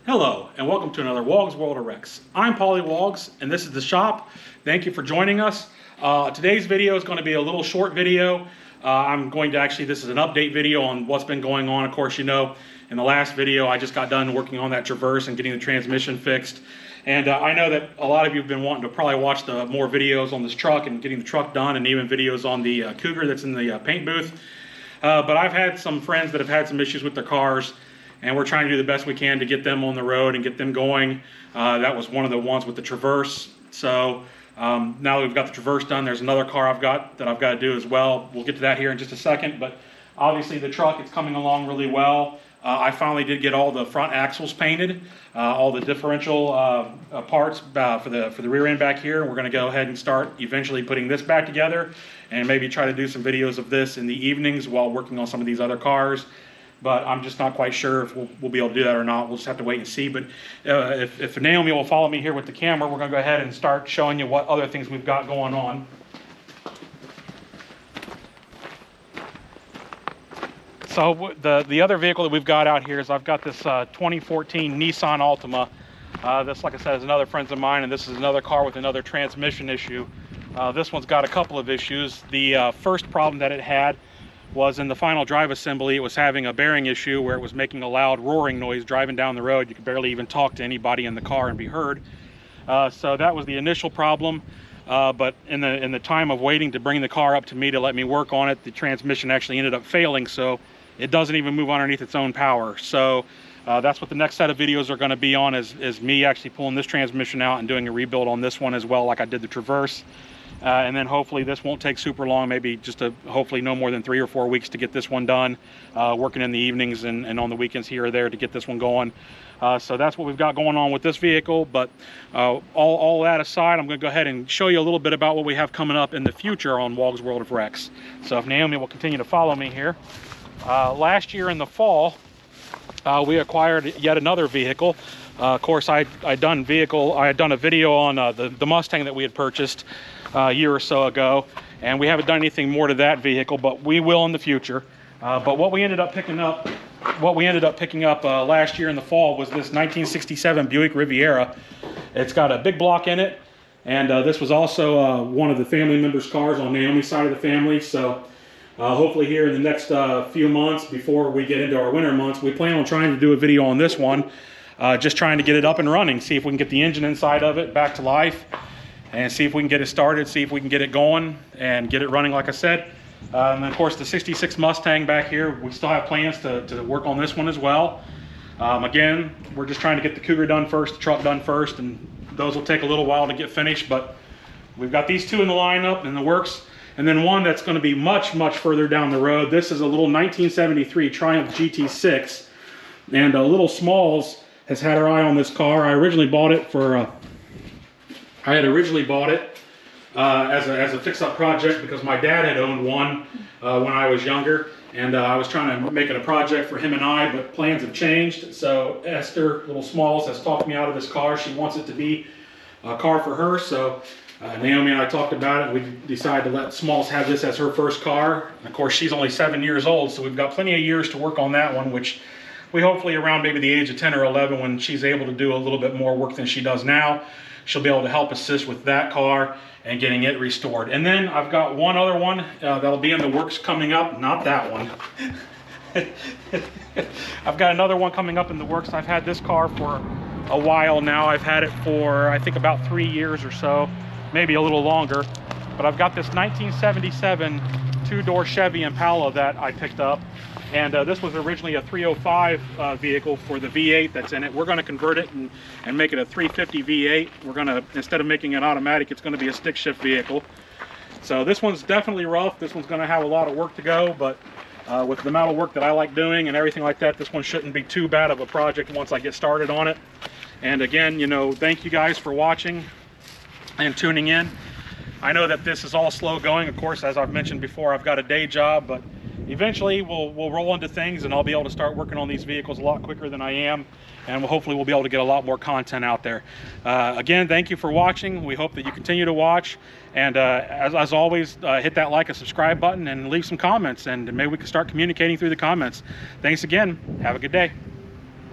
Hello, and welcome to another Woggs World of Wrecks. I'm Paulie Woggs, and this is the shop. Thank you for joining us. Today's video is going to be a little short video. This is an update video on what's been going on. Of course, you know, in the last video, I just got done working on that Traverse and getting the transmission fixed. And I know that a lot of you have been wanting to probably watch the more videos on this truck and getting the truck done, and even videos on the Cougar that's in the paint booth. But I've had some friends that have had some issues with their cars, and we're trying to do the best we can to get them on the road and get them going. That was one of the ones with the Traverse. So now that we've got the Traverse done, there's another car I've got to do as well. We'll get to that here in just a second, but obviously the truck is coming along really well. I finally did get all the front axles painted, all the differential parts for the rear end back here. We're going to go ahead and start eventually putting this back together, and maybe try to do some videos of this in the evenings while working on some of these other cars. But I'm just not quite sure if we'll be able to do that or not. We'll just have to wait and see. But if Naomi will follow me here with the camera, we're going to go ahead and start showing you what other things we've got going on. So the other vehicle that we've got out here is I've got this 2014 Nissan Altima. This, like I said, is another friend of mine, and this is another car with another transmission issue. This one's got a couple of issues. The first problem that it had was in the final drive assembly. It was having a bearing issue where it was making a loud roaring noise driving down the road. You could barely even talk to anybody in the car and be heard. So that was the initial problem. But in the time of waiting to bring the car up to me to let me work on it, the transmission actually ended up failing, so it doesn't even move underneath its own power. So that's what the next set of videos are going to be on, is me actually pulling this transmission out and doing a rebuild on this one as well, like I did the Traverse. And then hopefully this won't take super long, maybe just hopefully no more than 3 or 4 weeks to get this one done, working in the evenings and on the weekends here or there to get this one going. So that's what we've got going on with this vehicle. But all that aside, I'm going to go ahead and show you a little bit about what we have coming up in the future on Woggs World of Wrecks. So if Naomi will continue to follow me here. Last year in the fall, we acquired yet another vehicle. Of course, I had done a video on the Mustang that we had purchased a year or so ago, and we haven't done anything more to that vehicle, but we will in the future. But what we ended up picking up last year in the fall was this 1967 Buick Riviera. It's got a big block in it, and this was also one of the family members' cars on Naomi's side of the family. So hopefully here in the next few months, before we get into our winter months, we plan on trying to do a video on this one, just trying to get it up and running, see if we can get the engine inside of it back to life, and see if we can get it started, see if we can get it going and get it running, like I said. And then of course the 66 Mustang back here, we still have plans to work on this one as well. Again, we're just trying to get the Cougar done first, the truck done first, and those will take a little while to get finished, but we've got these two in the lineup in the works. And then one that's going to be much further down the road. This is a little 1973 Triumph GT6, and Little Smalls has had her eye on this car. I had originally bought it as a fix-up project because my dad had owned one when I was younger, and I was trying to make it a project for him and I, but plans have changed. So Esther, Little Smalls, has talked me out of this car. She wants it to be a car for her, so Naomi and I talked about it. We decided to let Smalls have this as her first car. And of course, she's only 7 years old, so we've got plenty of years to work on that one, which we hopefully around maybe the age of 10 or 11, when she's able to do a little bit more work than she does now, she'll be able to help assist with that car and getting it restored. And then I've got one other one that'll be in the works coming up. Not that one. I've got another one coming up in the works. I've had this car for a while now. I've had it for, I think, about 3 years or so, maybe a little longer. But I've got this 1977 two-door Chevy Impala that I picked up. And this was originally a 305 vehicle for the V8 that's in it. We're going to convert it and make it a 350 V8. We're going to, instead of making it automatic, it's going to be a stick shift vehicle. So this one's definitely rough. This one's going to have a lot of work to go, but with the amount of work that I like doing and everything like that, this one shouldn't be too bad of a project once I get started on it. And again, you know, thank you guys for watching and tuning in. I know that this is all slow going. Of course, as I've mentioned before, I've got a day job, but eventually we'll roll into things, and I'll be able to start working on these vehicles a lot quicker than I am, and hopefully we'll be able to get a lot more content out there. Again, thank you for watching. We hope that you continue to watch, and as always, hit that like and subscribe button and leave some comments, and maybe we can start communicating through the comments. Thanks again. Have a good day.